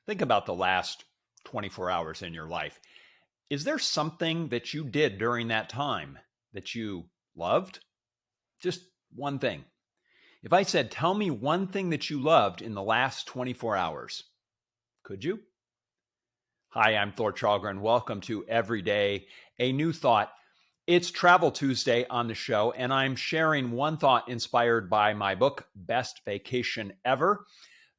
Think about the last 24 hours in your life. Is there something that you did during that time that you loved? Just one thing. If I said, tell me one thing that you loved in the last 24 hours, could you? Hi, I'm Thor Chalgren. Welcome to Every Day, a New Thought. It's Travel Tuesday on the show, and I'm sharing one thought inspired by my book, Best Vacation Ever.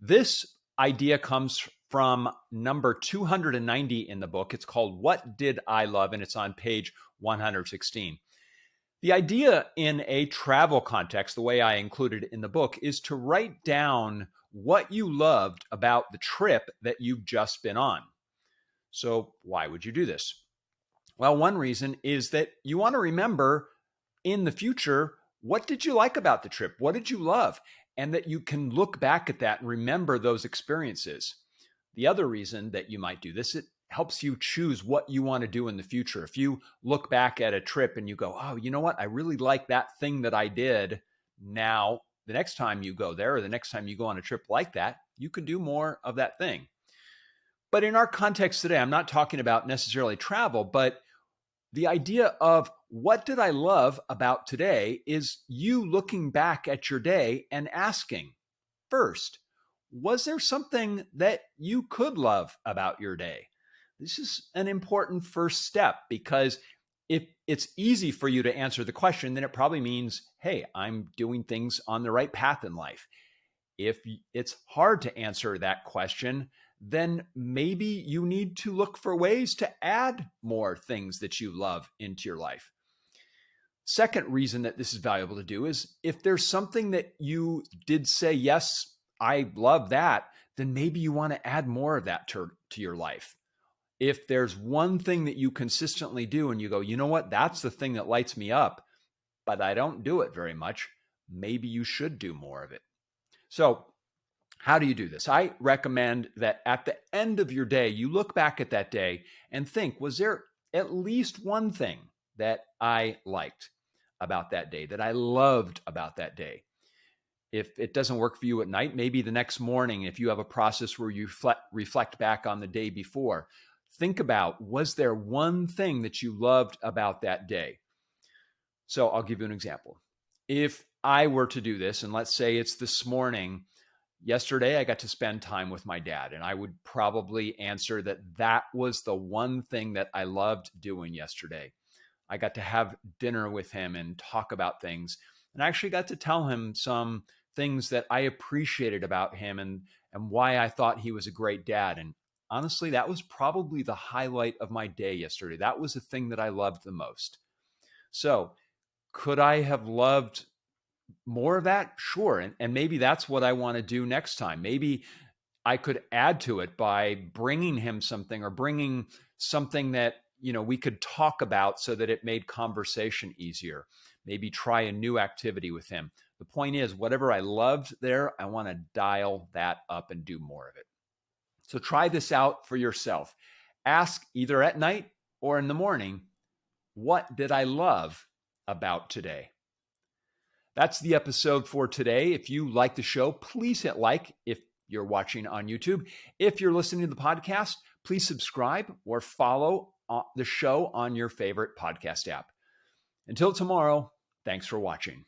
This idea comes from number 290 in the book. It's called What Did I Love? And it's on page 116. The idea in a travel context, the way I included it in the book, is to write down what you loved about the trip that you've just been on. So why would you do this? Well, one reason is that you want to remember in the future, what did you like about the trip? What did you love? And that you can look back at that and remember those experiences. The other reason that you might do this, it helps you choose what you want to do in the future. If you look back at a trip and you go, oh, you know what? I really like that thing that I did. Now, the next time you go there or the next time you go on a trip like that, you can do more of that thing. But in our context today, I'm not talking about necessarily travel, but the idea of what did I love about today is you looking back at your day and asking, first, was there something that you could love about your day? This is an important first step because if it's easy for you to answer the question, then it probably means, hey, I'm doing things on the right path in life. If it's hard to answer that question, then maybe you need to look for ways to add more things that you love into your life. Second reason that this is valuable to do is if there's something that you did say, yes, I love that, then maybe you want to add more of that to your life. If there's one thing that you consistently do and you go, you know what, that's the thing that lights me up, but I don't do it very much, maybe you should do more of it. So how do you do this? I recommend that at the end of your day, you look back at that day and think, was there at least one thing that I liked about that day, that I loved about that day? If it doesn't work for you at night, maybe the next morning, if you have a process where you reflect back on the day before, think about, was there one thing that you loved about that day? So I'll give you an example. If I were to do this, and let's say it's this morning, yesterday I got to spend time with my dad, and I would probably answer that that was the one thing that I loved doing yesterday. I got to have dinner with him and talk about things, and I actually got to tell him some things that I appreciated about him and why I thought he was a great dad. And honestly, that was probably the highlight of my day yesterday. That was the thing that I loved the most. So could I have loved more of that? Sure. And maybe that's what I want to do next time. Maybe I could add to it by bringing him something or bringing something that, we could talk about so that it made conversation easier. Maybe try a new activity with him. The point is, whatever I loved there, I want to dial that up and do more of it. So try this out for yourself. Ask either at night or in the morning, what did I love about today? That's the episode for today. If you like the show, please hit like if you're watching on YouTube. If you're listening to the podcast, please subscribe or follow the show on your favorite podcast app. Until tomorrow, thanks for watching.